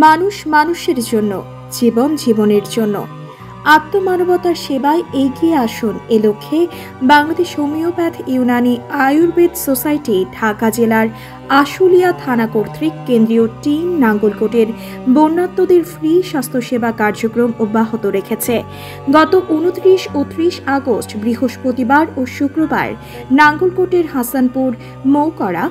মানুষ মানুষের জন্য, জীবন জীবনের জন্য, আত্মমানবতার সেবায় এগিয়ে আসুন এ লক্ষ্যে বাংলাদেশ হোমিওপ্যাথ ইউনানি আয়ুর্বেদ সোসাইটি ঢাকা জেলার আশুলিয়া থানা কর্তৃক কেন্দ্রীয় টিম নাঙ্গলকোটের বন্যার্তদের ফ্রি স্বাস্থ্যসেবা কার্যক্রম অব্যাহত রেখেছে। গত 29 ও 30 আগস্ট বৃহস্পতিবার ও শুক্রবার নাঙ্গলকোটের হাসানপুর, মৌকড়া,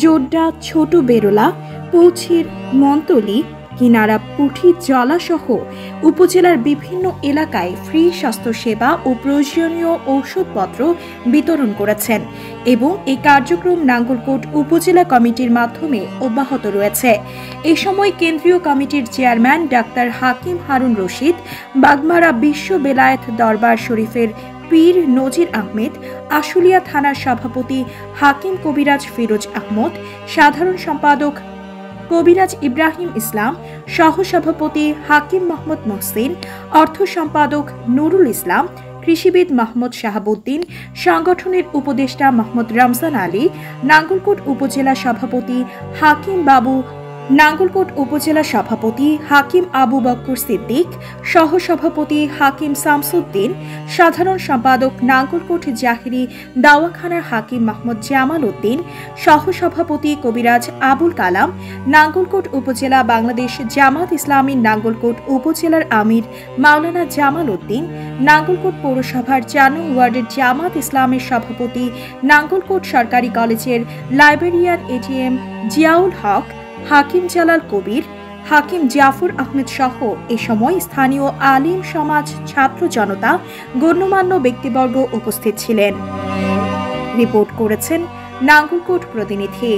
জোড্ডা, ছোট বেরোলা, পৌছির, মন্তলি, কিনারা, পুঠি, জলাসহ উপজেলার বিভিন্ন এলাকায় ফ্রি স্বাস্থ্যসেবা ও প্রয়োজনীয় ঔষধপত্র বিতরণ করেছেন এবং এই কার্যক্রম নাঙ্গলকোট উপজেলা কমিটির মাধ্যমে অব্যাহত রয়েছে। এ সময় কেন্দ্রীয় কমিটির চেয়ারম্যান ডাক্তার হাকিম হারুন রশিদ, বাগমারা বিশ্ব বেলায়েত দরবার শরীফের পীর নজির আহমেদ, আশুলিয়া থানার সভাপতি হাকিম কবিরাজ ফিরোজ আহমদ, সাধারণ সম্পাদক কবিরাজ ইব্রাহিম ইসলাম, সহসভাপতি হাকিম মোহাম্মদ মহসিন, অর্থ সম্পাদক নুরুল ইসলাম, কৃষিবিদ মাহমুদ শাহাবুদ্দিন, সংগঠনের উপদেষ্টা মোহাম্মদ রমজান আলী, নাঙ্গলকোট উপজেলা সভাপতি হাকিম বাবু, নাঙ্গলকোট উপজেলা সভাপতি হাকিম আবু বক্কর সিদ্দিক, সহসভাপতি হাকিম শামসুদ্দিন, সাধারণ সম্পাদক নাঙ্গলকোট জাহিরি দাওয়াখানার হাকিম মাহমুদ জামাল উদ্দিন, সহসভাপতি কবিরাজ আবুল কালাম, নাঙ্গলকোট উপজেলা বাংলাদেশ জামাত ইসলামী নাঙ্গলকোট উপজেলার আমির মাওলানা জামাল উদ্দিন, নাঙ্গলকোট পৌরসভার 4 নং ওয়ার্ডের জামাত ইসলামের সভাপতি, নাঙ্গলকোট সরকারি কলেজের লাইব্রেরিয়ান এটিএম জিয়াউল হক, হাকিম জালাল কবির, হাকিম জাফর আহমেদ সহ এ সময় স্থানীয় আলিম সমাজ, ছাত্র জনতা, গণ্যমান্য ব্যক্তিবর্গ উপস্থিত ছিলেন। রিপোর্ট করেছেন নাঙ্গলকোট প্রতিনিধি।